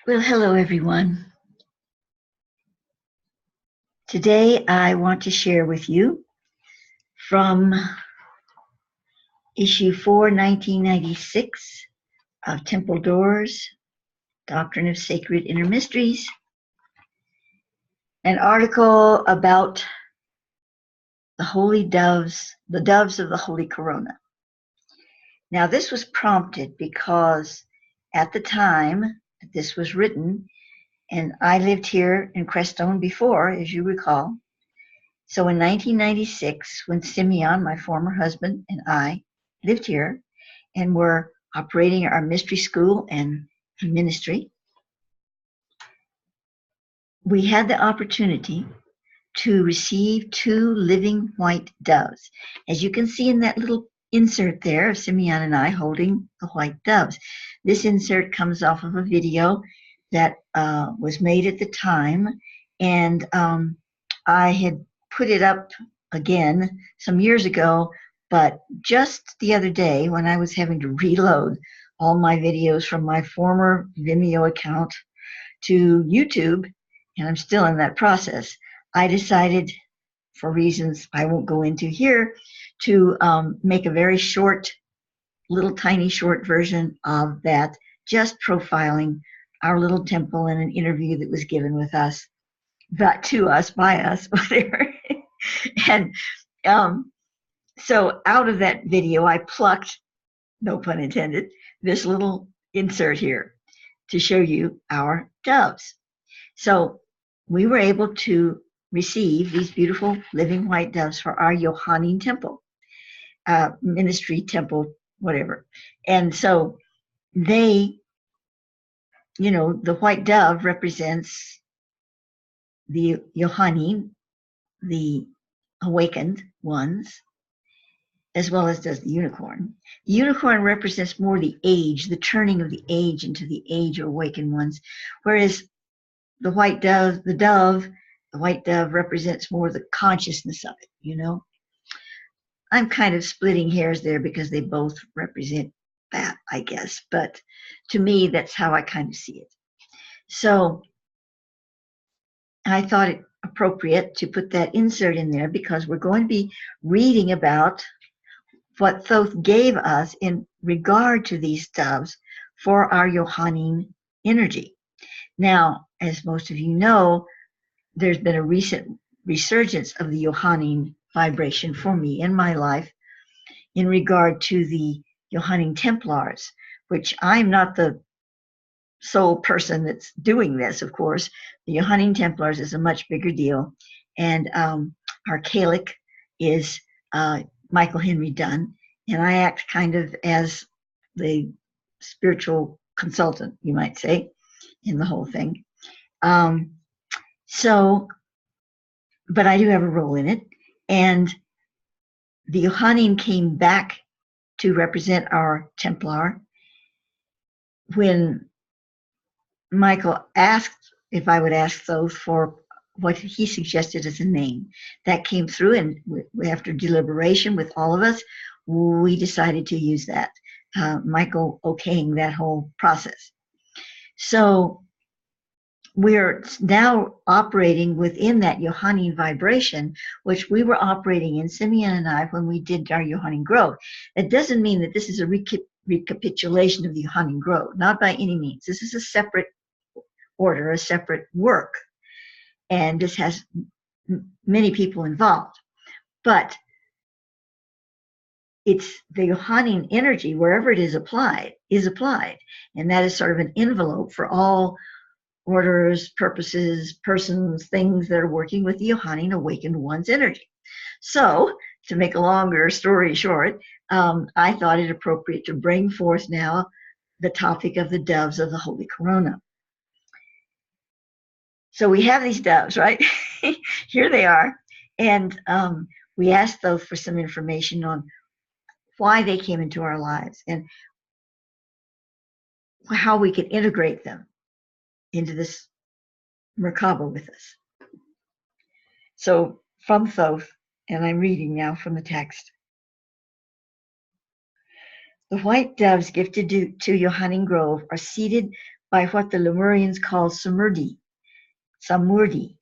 Well, hello everyone. Today I want to share with you from issue 4, 1996 of Temple Doors, Doctrine of Sacred Inner Mysteries, an article about the holy doves, the doves of the Holy Corona. Now this was prompted because at the time that this was written, and I lived here in Crestone before, as you recall. So in 1996, when Simeon, my former husband, and I lived here and were operating our mystery school and ministry, we had the opportunity to receive 2 living white doves. As you can see in that little insert there of Simeon and I holding the white doves. This insert comes off of a video that was made at the time, and I had put it up again some years ago, but just the other day when I was having to reload all my videos from my former Vimeo account to YouTube, and I'm still in that process, I decided, for reasons I won't go into here, to make a very short, little tiny short version of that, just profiling our little temple in an interview that was given with us, but to us, by us, whatever. And so out of that video, I plucked, no pun intended, this little insert here to show you our doves. So we were able to receive these beautiful living white doves for our Johannine temple, ministry temple, whatever. And so they, the white dove represents the Johannine, the awakened ones, as well as does the unicorn. The unicorn represents more the age, the turning of the age into the age of awakened ones, whereas the white dove, the white dove represents more the consciousness of it, I'm kind of splitting hairs there because they both represent that, I guess, but to me, that's how I kind of see it. So I thought it appropriate to put that insert in there because we're going to be reading about what Thoth gave us in regard to these doves for our Johannine energy. Now, as most of you know, there's been a recent resurgence of the Johannine vibration for me in my life in regard to the Johannine Templars, which I'm not the sole person that's doing this, of course. The Johannine Templars is a much bigger deal, and our Kalic is Michael Henry Dunn, and I act kind of as the spiritual consultant, you might say, in the whole thing. But I do have a role in it, and the Johannine came back to represent our Templar when Michael asked if I would ask Thoth for what he suggested as a name. That came through, and after deliberation with all of us, we decided to use that, Michael okaying that whole process. So we're now operating within that Johannine vibration, which we were operating in, Simeon and I, when we did our Johannine growth. That doesn't mean that this is a recapitulation of the Johannine growth, not by any means. This is a separate order, a separate work, and this has many people involved. But it's the Johannine energy, wherever it is applied, and that is sort of an envelope for all orders, purposes, persons, things that are working with the Johannine awakened one's energy. So, to make a longer story short, I thought it appropriate to bring forth now the topic of the doves of the Holy Corona. So we have these doves, right? Here they are. And we asked those for some information on why they came into our lives and how we could integrate them into this Merkaba with us. So from Thoth, and I'm reading now from the text. The white doves gifted to Johannine Grove are seated by what the Lemurians called Samurdi, Samurdii,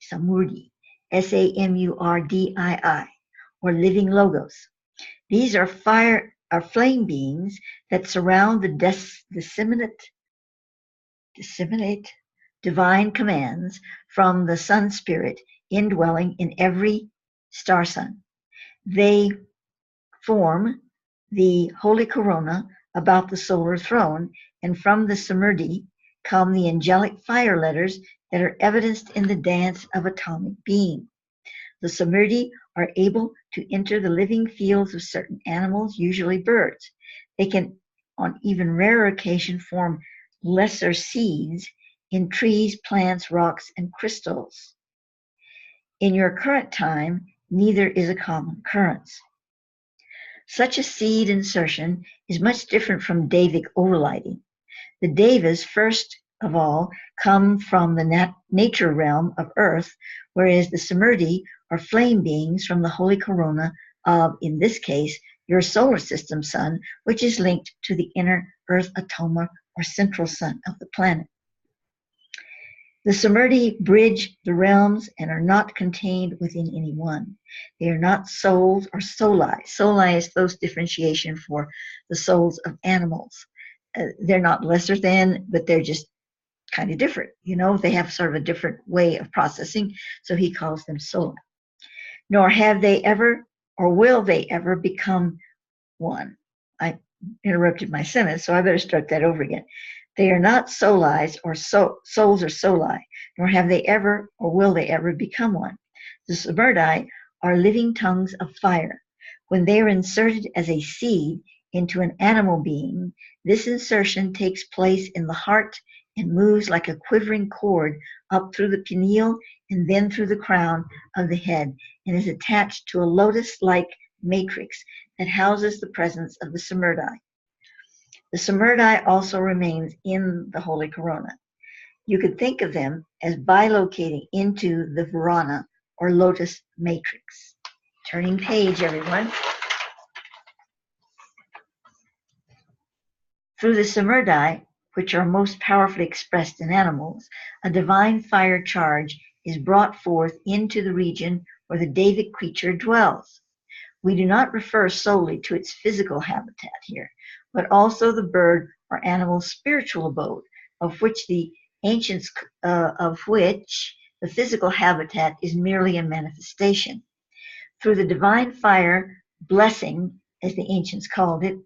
or living logos. These are flame beings that surround the disseminate divine commands from the sun spirit indwelling in every star sun. They form the holy corona about the solar throne, and from the Samurdi come the angelic fire letters that are evidenced in the dance of atomic being. The Samurdi are able to enter the living fields of certain animals, usually birds. They can, on even rarer occasion, form lesser seeds in trees, plants, rocks, and crystals. In your current time, neither is a common occurrence. Such a seed insertion is much different from Devic overlighting. The Devas, first of all, come from the nature realm of Earth, whereas the Samurdi are flame beings from the holy corona of, in this case, your solar system sun, which is linked to the inner Earth atoma or central sun of the planet. The Samurdi bridge the realms and are not contained within any one. They are not souls or soli. Soli is close differentiation for the souls of animals. They're not lesser than, but they're just kind of different. You know, they have sort of a different way of processing, so he calls them soli. Nor have they ever, or will they ever, become one. I interrupted my sentence, so I better start that over again. They are not solis or souls or soli, nor have they ever or will they ever become one. The Samurdi are living tongues of fire. When they are inserted as a seed into an animal being, this insertion takes place in the heart and moves like a quivering cord up through the pineal and then through the crown of the head, and is attached to a lotus-like matrix that houses the presence of the Samurdi. The Samurdi also remains in the holy corona. You could think of them as bilocating into the Varana or lotus matrix. Turning page, everyone. Through the Samurdi, which are most powerfully expressed in animals, a divine fire charge is brought forth into the region where the Devic creature dwells. We do not refer solely to its physical habitat here, but also the bird or animal's spiritual abode, of which the physical habitat is merely a manifestation. Through the divine fire blessing, as the ancients called it,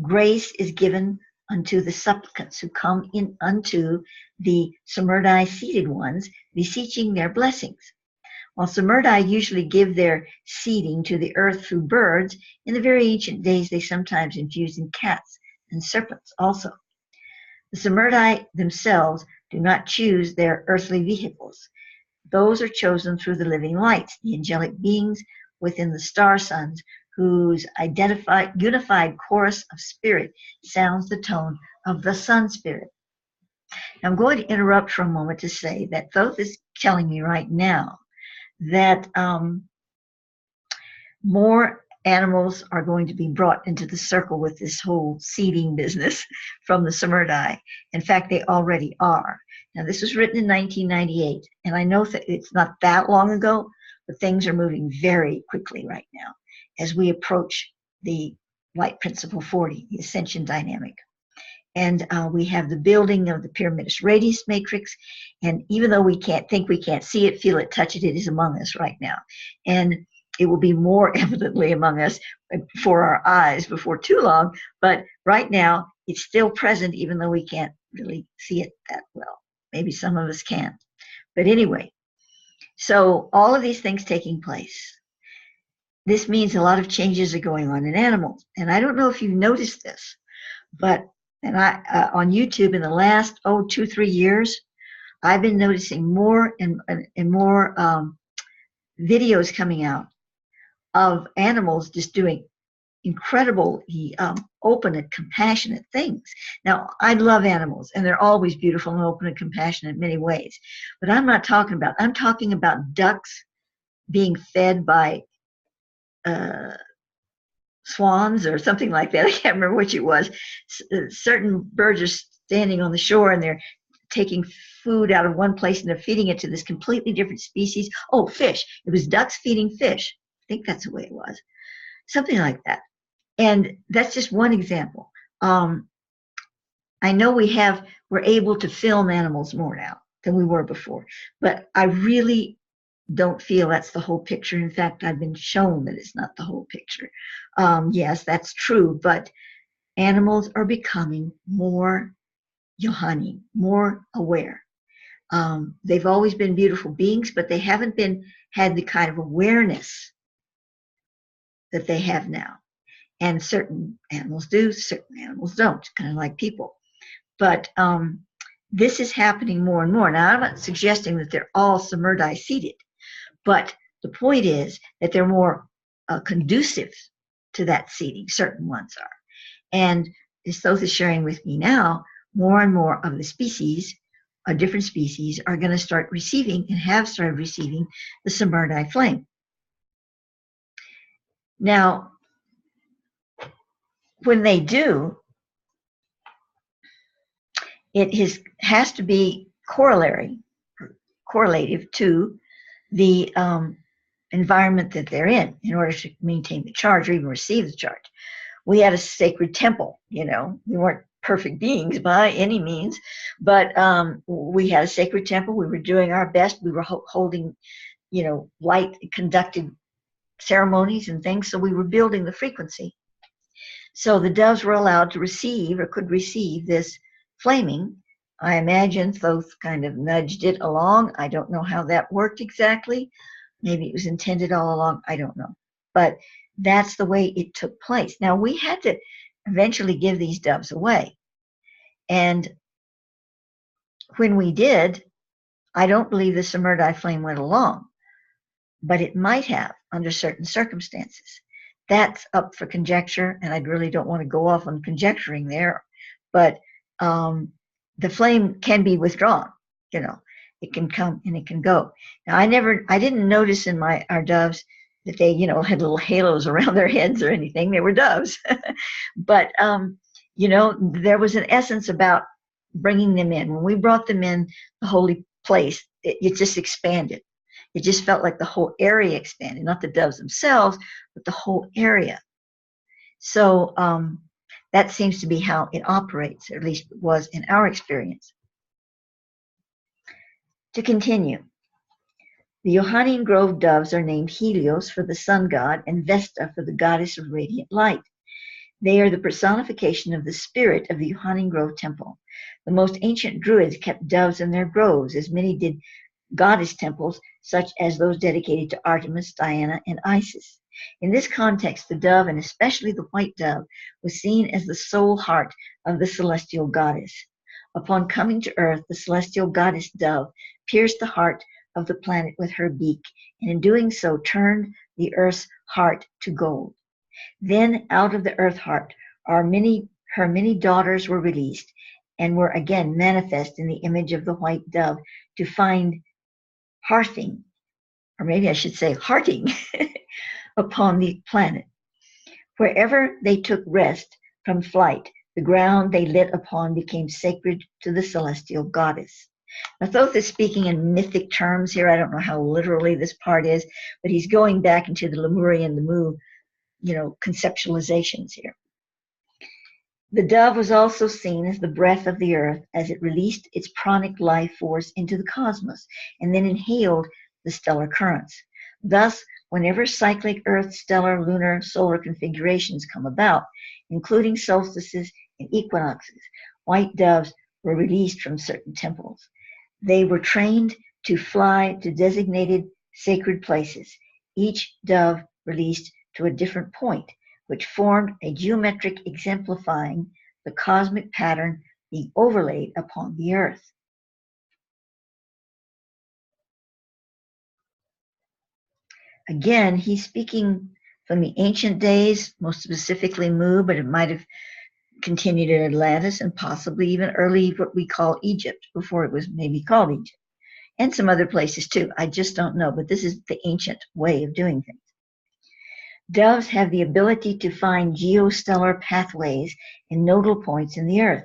grace is given unto the supplicants who come in unto the Samurdi seated ones, beseeching their blessings. While Samurdi usually give their seeding to the earth through birds, in the very ancient days they sometimes infused in cats and serpents also. The Samurdi themselves do not choose their earthly vehicles. Those are chosen through the living lights, the angelic beings within the star suns, whose unified chorus of spirit sounds the tone of the sun spirit. Now, I'm going to interrupt for a moment to say that Thoth is telling me right now that more animals are going to be brought into the circle with this whole seeding business from the Samurdi. In fact, they already are. Now, this was written in 1998, and I know that it's not that long ago, but things are moving very quickly right now as we approach the Light Principle 40, the Ascension Dynamic. And we have the building of the Pyramidus Radius Matrix, and even though we can't see it, feel it, touch it, it is among us right now. And it will be more evidently among us before our eyes before too long, but right now it's still present even though we can't really see it that well. Maybe some of us can. But anyway, so all of these things taking place. This means a lot of changes are going on in animals. And I don't know if you've noticed this, but on YouTube in the last 2-3 years, I've been noticing more and more videos coming out of animals just doing incredibly open and compassionate things. Now, I love animals, and they're always beautiful and open and compassionate in many ways. But I'm talking about ducks being fed by swans or something like that. I can't remember which it was. Certain birds standing on the shore and they're taking food out of one place and they're feeding it to this completely different species. Oh, fish. It was ducks feeding fish. I think that's the way it was. Something like that. And that's just one example. I know we're able to film animals more now than we were before, but I really don't feel that's the whole picture. In fact, I've been shown that it's not the whole picture. Yes, that's true, but animals are becoming more Yohani, more aware. They've always been beautiful beings, but they haven't had the kind of awareness that they have now. And certain animals do, certain animals don't, kind of like people. But this is happening more and more. Now, I'm not suggesting that they're all Samurdai seated, but the point is that they're more conducive to that seating. Certain ones are. And as Thoth is sharing with me now, more and more of the species, different species, are going to start receiving and have started receiving the Samurdai flame. Now, when they do, it has to be correlative to the environment that they're in order to maintain the charge or even receive the charge. We had a sacred temple, we weren't perfect beings by any means, but we had a sacred temple. We were doing our best. We were holding, light conducted ceremonies and things. So we were building the frequency. So the doves were allowed to receive or could receive this flaming. I imagine Thoth kind of nudged it along. I don't know how that worked exactly. Maybe it was intended all along. I don't know. But that's the way it took place. Now, we had to eventually give these doves away. And when we did, I don't believe the Samurdai flame went along, but it might have under certain circumstances. That's up for conjecture, and I really don't want to go off on conjecturing there, but the flame can be withdrawn, it can come and it can go. Now, I didn't notice in our doves that they, had little halos around their heads or anything. They were doves. But, there was an essence about bringing them in. When we brought them in the holy place, it just expanded. It just felt like the whole area expanded, not the doves themselves, but the whole area. So that seems to be how it operates, or at least it was in our experience. To continue, the Johannine Grove doves are named Helios for the sun god and Vesta for the goddess of radiant light. They are the personification of the spirit of the Johannine Grove temple. The most ancient Druids kept doves in their groves, as many did goddess temples, such as those dedicated to Artemis, Diana, and Isis. In this context, the dove, and especially the white dove, was seen as the soul heart of the celestial goddess. Upon coming to earth, the celestial goddess dove pierced the heart of the planet with her beak, and in doing so turned the earth's heart to gold. Then out of the earth heart, her many daughters were released, and were again manifest in the image of the white dove to find hearthing, or maybe I should say hearting, upon the planet. Wherever they took rest from flight, the ground they lit upon became sacred to the celestial goddess. Now, Thoth is speaking in mythic terms here. I don't know how literally this part is, but he's going back into the Lemurian, the Mu, conceptualizations here. The dove was also seen as the breath of the earth as it released its pranic life force into the cosmos and then inhaled the stellar currents. Thus, whenever cyclic earth, stellar, lunar, solar configurations come about, including solstices and equinoxes, white doves were released from certain temples. They were trained to fly to designated sacred places, each dove released to a different point, which formed a geometric exemplifying the cosmic pattern being overlaid upon the earth. Again, he's speaking from the ancient days, most specifically Mu, but it might have continued in Atlantis and possibly even early what we call Egypt, before it was maybe called Egypt, and some other places too. I just don't know, but this is the ancient way of doing things. Doves have the ability to find geostellar pathways and nodal points in the earth.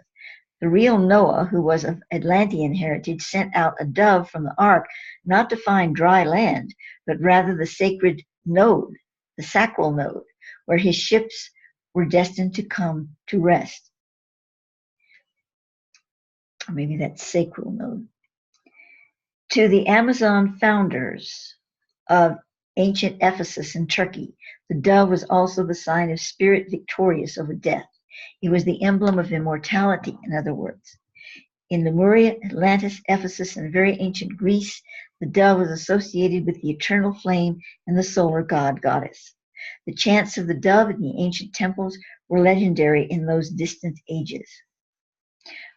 The real Noah, who was of Atlantean heritage, sent out a dove from the ark not to find dry land, but rather the sacred node, the sacral node, where his ships were destined to come to rest. Or maybe that's sacral node. To the Amazon founders of ancient Ephesus in Turkey, the dove was also the sign of spirit victorious over death. It was the emblem of immortality, in other words. In Lemuria, Atlantis, Ephesus, and very ancient Greece, the dove was associated with the eternal flame and the solar goddess. The chants of the dove in the ancient temples were legendary in those distant ages.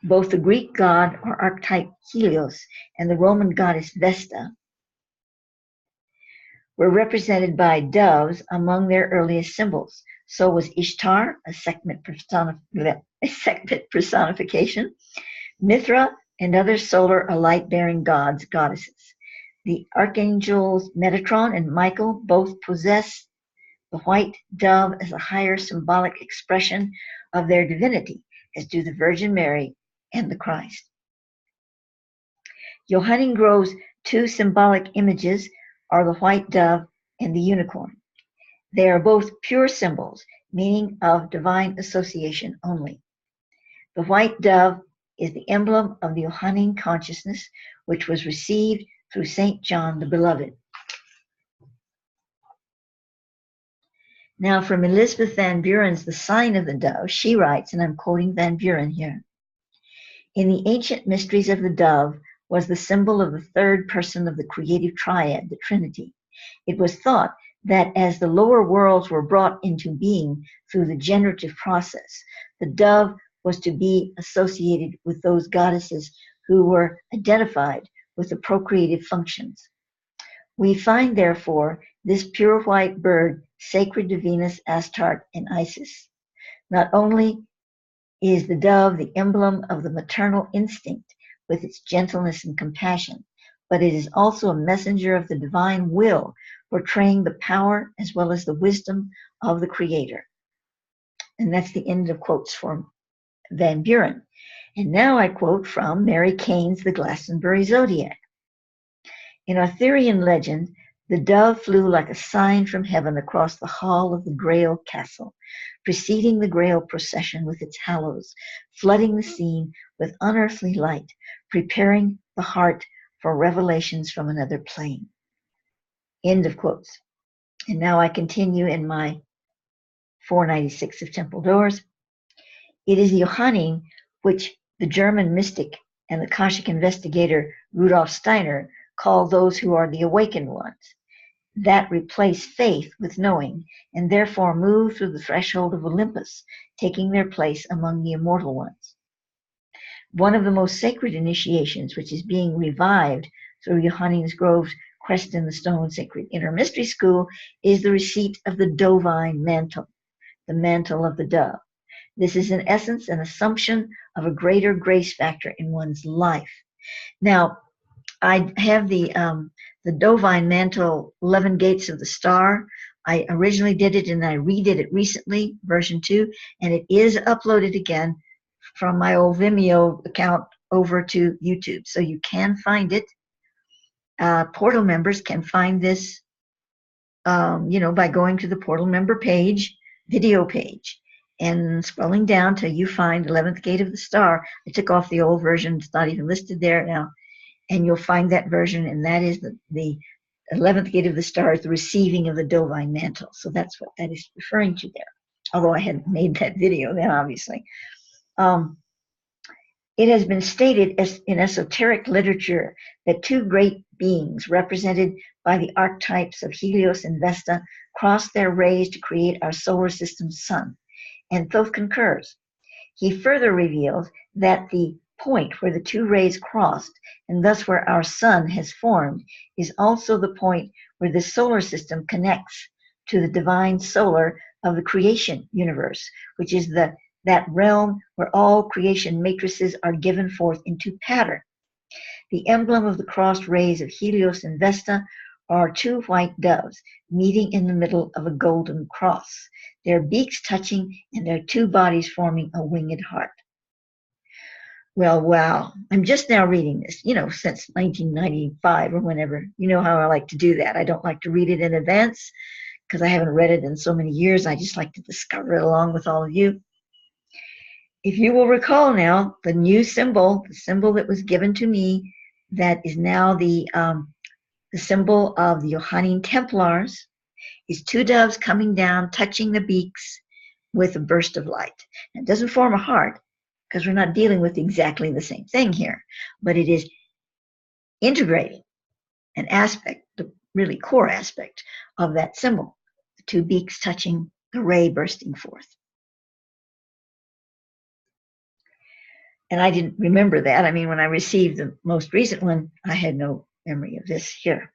Both the Greek god or archetype Helios and the Roman goddess Vesta were represented by doves among their earliest symbols. So was Ishtar, a Sekhmet personification, Mithra, and other solar or light-bearing goddesses. The archangels Metatron and Michael both possess the white dove as a higher symbolic expression of their divinity, as do the Virgin Mary and the Christ. Johannine Grove's two symbolic images are the white dove and the unicorn. They are both pure symbols, meaning of divine association only. The white dove is the emblem of the Johannine consciousness, which was received through St. John the Beloved. Now, from Elizabeth Van Buren's The Sign of the Dove, she writes, and I'm quoting Van Buren here, "In the ancient mysteries of the dove was the symbol of the third person of the creative triad, the Trinity. It was thought that as the lower worlds were brought into being through the generative process, the dove was to be associated with those goddesses who were identified with the procreative functions. We find, therefore, this pure white bird sacred to Venus, Astarte, and Isis. Not only is the dove the emblem of the maternal instinct with its gentleness and compassion, but it is also a messenger of the divine will, portraying the power as well as the wisdom of the Creator." And that's the end of quotes from Van Buren. And now I quote from Mary Cain's The Glastonbury Zodiac. "In Arthurian legend, the dove flew like a sign from heaven across the hall of the Grail castle, preceding the Grail procession with its halos, flooding the scene with unearthly light, preparing the heart for revelations from another plane." End of quotes. And now I continue in my 496 of Temple Doors. "It is the Johannine which the German mystic and the Akashic investigator Rudolf Steiner call those who are the awakened ones, that replace faith with knowing, and therefore move through the threshold of Olympus, taking their place among the immortal ones. One of the most sacred initiations, which is being revived through Johannine Grove's Crest in the Stone Sacred Inner Mystery School, is the receipt of the Dovine mantle, the mantle of the dove. This is in essence an assumption of a greater grace factor in one's life. Now, I have the Dovine Mantle, 11 Gates of the Star. I originally did it and I redid it recently, version 2, and it is uploaded again from my old Vimeo account over to YouTube. So you can find it. Portal members can find this, by going to the Portal member page, video page, and scrolling down till you find 11th Gate of the Star. I took off the old version. It's not even listed there now. And you'll find that version, and that is the 11th Gate of the Star, is the receiving of the Dovine Mantle. So that's what that is referring to there, although I hadn't made that video then, obviously. It has been stated in esoteric literature that two great beings represented by the archetypes of Helios and Vesta crossed their rays to create our solar system's sun, and Thoth concurs. He further reveals that the point where the two rays crossed, and thus where our sun has formed, is also the point where the solar system connects to the divine solar of the creation universe, which is that realm where all creation matrices are given forth into pattern. The emblem of the crossed rays of Helios and Vesta are two white doves meeting in the middle of a golden cross, their beaks touching and their two bodies forming a winged heart. Well, wow. I'm just now reading this, since 1995 or whenever. You know how I like to do that. I don't like to read it in advance because I haven't read it in so many years. I just like to discover it along with all of you. If you will recall now, the new symbol, the symbol that was given to me, that is now the symbol of the Johannine Templars, is two doves coming down, touching the beaks with a burst of light. It doesn't form a heart because we're not dealing with exactly the same thing here, but it is integrating an aspect, the really core aspect of that symbol, the two beaks touching the ray bursting forth. And I didn't remember that. I mean, when I received the most recent one, I had no memory of this here.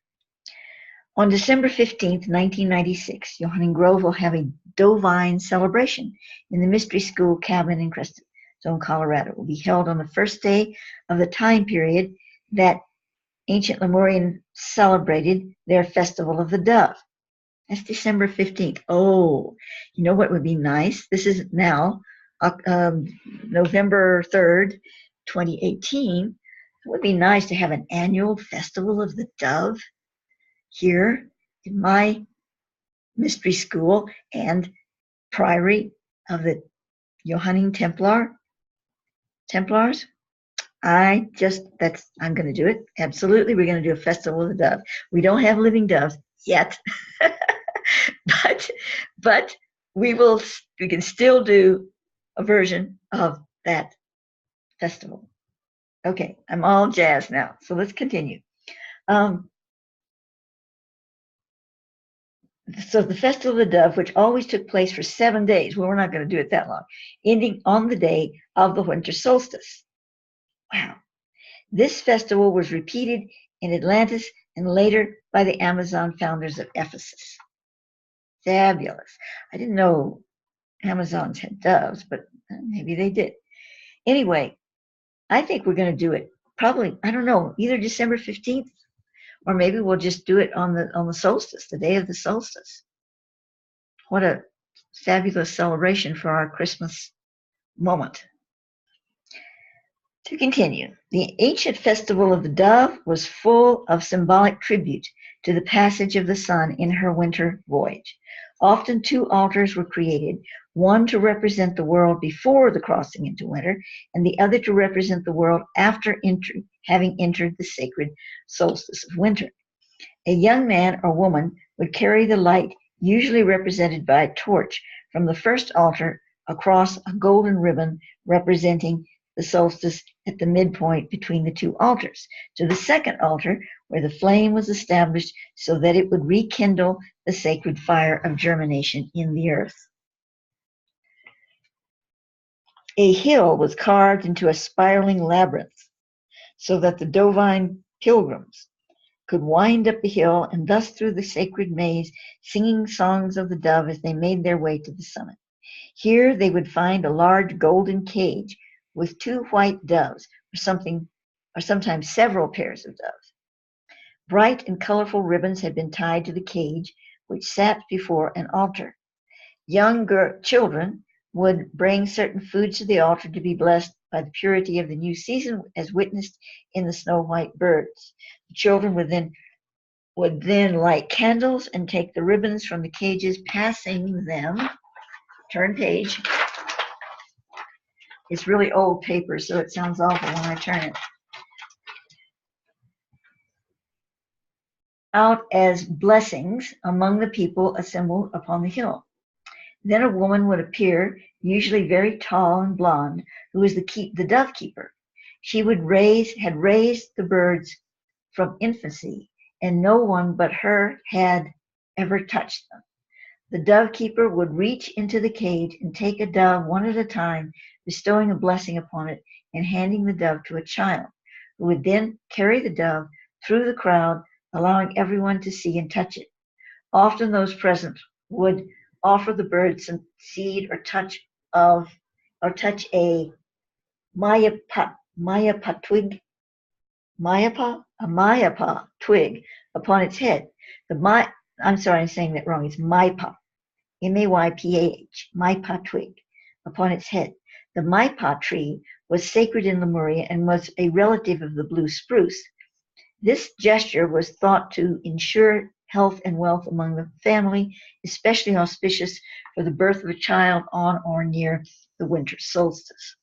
On December 15th, 1996, Johannine Grove will have a Dovine celebration in the Mystery School cabin in Creston Zone, Colorado. It will be held on the first day of the time period that ancient Lemurian celebrated their Festival of the Dove. That's December 15th. Oh, you know what would be nice? This is now November 3rd, 2018. It would be nice to have an annual Festival of the Dove here in my mystery school and priory of the Johannine Templars. I'm going to do it. Absolutely. We're going to do a Festival of the Dove. We don't have living doves yet, but we can still do a version of that festival. Okay, I'm all jazzed now. So let's continue. So the Festival of the Dove, which always took place for 7 days, well, we're not going to do it that long, ending on the day of the winter solstice. Wow. This festival was repeated in Atlantis and later by the Amazon founders of Ephesus. Fabulous. I didn't know Amazons had doves, but maybe they did. Anyway, I think we're going to do it probably, I don't know, either December 15th or maybe we'll just do it on the solstice, the day of the solstice. What a fabulous celebration for our Christmas moment. To continue, the ancient festival of the dove was full of symbolic tribute to the passage of the sun in her winter voyage. Often two altars were created, one to represent the world before the crossing into winter, and the other to represent the world after having entered the sacred solstice of winter. A young man or woman would carry the light, usually represented by a torch, from the first altar across a golden ribbon representing the solstice at the midpoint between the two altars, to the second altar where the flame was established so that it would rekindle the sacred fire of germination in the earth. A hill was carved into a spiraling labyrinth so that the Dovine pilgrims could wind up the hill and thus through the sacred maze, singing songs of the dove as they made their way to the summit. Here they would find a large golden cage with two white doves, or sometimes several pairs of doves. Bright and colorful ribbons had been tied to the cage, which sat before an altar. Young children would bring certain foods to the altar to be blessed by the purity of the new season, as witnessed in the snow white birds. The children would then light candles and take the ribbons from the cages, passing them. Turn page. It's really old paper, so it sounds awful when I turn it. Out as blessings among the people assembled upon the hill. Then a woman would appear, usually very tall and blonde, who was the dove keeper. She had raised the birds from infancy, and no one but her had ever touched them. The dove keeper would reach into the cage and take a dove one at a time, bestowing a blessing upon it and handing the dove to a child, who would then carry the dove through the crowd, allowing everyone to see and touch it. Often those present would offer the bird some seed or touch a mayapa twig upon its head. I'm sorry, I'm saying that wrong. It's maipa, M-A-Y-P-A-H, maipa twig upon its head. The maipa tree was sacred in Lemuria and was a relative of the blue spruce. This gesture was thought to ensure health and wealth among the family, especially auspicious for the birth of a child on or near the winter solstice.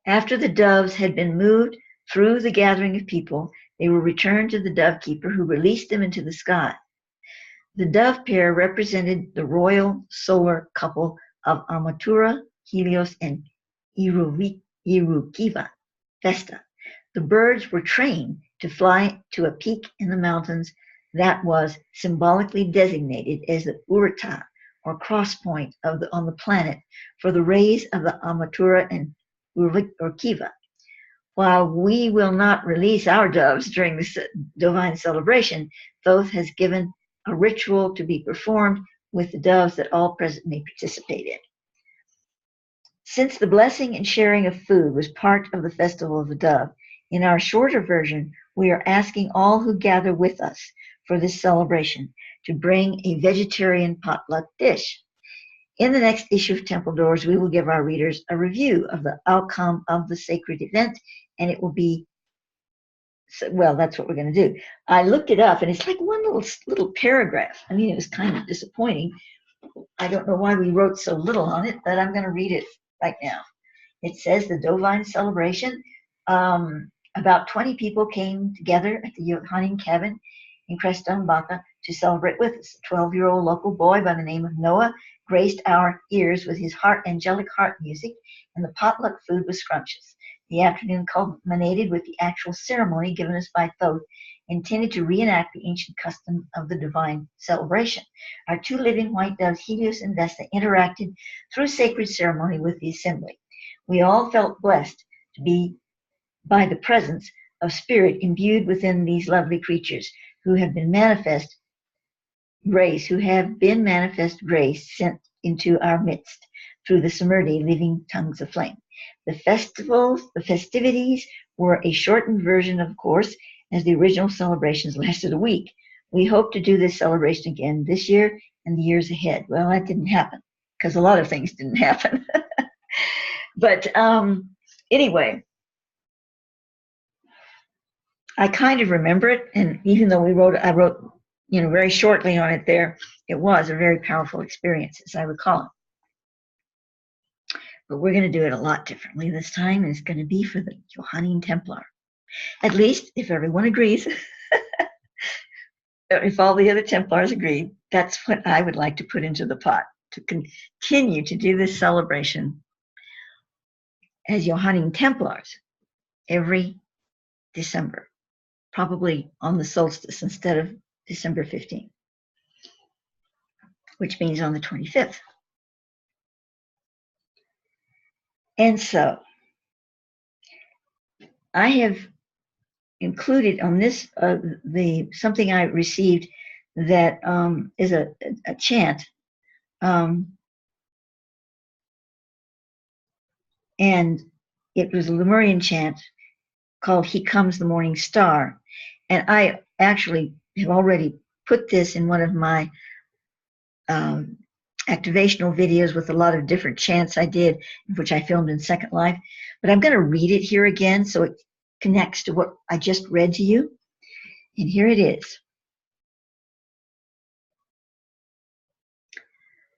After the doves had been moved through the gathering of people, they were returned to the dove keeper, who released them into the sky. The dove pair represented the royal solar couple of Amatura, Helios, and Irukiva, Vesta. The birds were trained to fly to a peak in the mountains that was symbolically designated as the Urta, or cross point on the planet, for the rays of the Amatura and Urukiva. While we will not release our doves during the divine celebration, Thoth has given a ritual to be performed with the doves that all present may participate in. Since the blessing and sharing of food was part of the Festival of the Dove, in our shorter version, we are asking all who gather with us for this celebration to bring a vegetarian potluck dish. In the next issue of Temple Doors, we will give our readers a review of the outcome of the sacred event, and it will be, well, that's what we're going to do. I looked it up, and it's like one little paragraph. I mean, it was kind of disappointing. I don't know why we wrote so little on it, but I'm going to read it right now. It says the Dovine celebration. About 20 people came together at the Yohanim cabin in Creston Baca to celebrate with us. A 12-year-old local boy by the name of Noah graced our ears with his angelic harp music, and the potluck food was scrumptious. The afternoon culminated with the actual ceremony given us by Thoth, intended to reenact the ancient custom of the divine celebration. Our two living white doves, Helios and Vesta, interacted through sacred ceremony with the assembly. We all felt blessed to be by the presence of spirit imbued within these lovely creatures who have been manifest grace, sent into our midst through the Samurdi living tongues of flame. The festivities were a shortened version, of course, as the original celebrations lasted a week. We hope to do this celebration again this year and the years ahead. Well, that didn't happen because a lot of things didn't happen. But anyway, I kind of remember it, and even though I wrote, very shortly on it there, it was a very powerful experience, as I recall it. But we're going to do it a lot differently this time, and it's going to be for the Johannine Templar. At least, if everyone agrees, if all the other Templars agree, that's what I would like to put into the pot, to continue to do this celebration as Johannine Templars every December, probably on the solstice instead of December 15th, which means on the 25th. And so I have included on this something I received that is a chant, and it was a Lemurian chant called "He Comes the Morning Star," and I actually have already put this in one of my activational videos with a lot of different chants I did, which I filmed in Second Life. But I'm going to read it here again so it connects to what I just read to you. And here it is.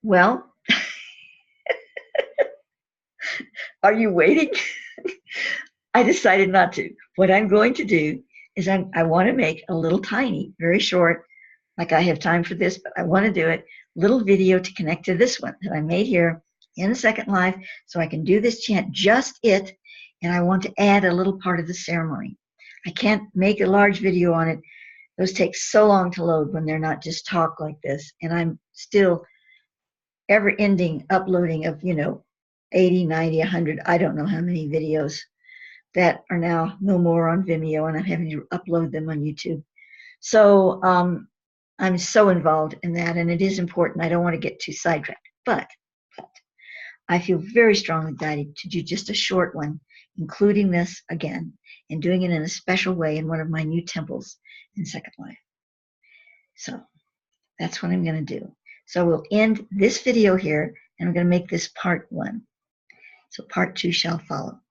Well, are you waiting? I decided not to. What I'm going to do is I want to make a little tiny, very short, like I have time for this, but I want to do it, little video to connect to this one that I made here in the Second Life, so I can do this chant, just it, and I want to add a little part of the ceremony. I can't make a large video on it. Those take so long to load when they're not just talk like this, and I'm still ever-ending uploading of 80, 90, 100, I don't know how many videos that are now no more on Vimeo, and I'm having to upload them on YouTube. So I'm so involved in that, and it is important. I don't want to get too sidetracked, but I feel very strongly guided to do just a short one, including this again, and doing it in a special way in one of my new temples in Second Life. So that's what I'm going to do. So we'll end this video here, and I'm going to make this part 1. So part 2 shall follow.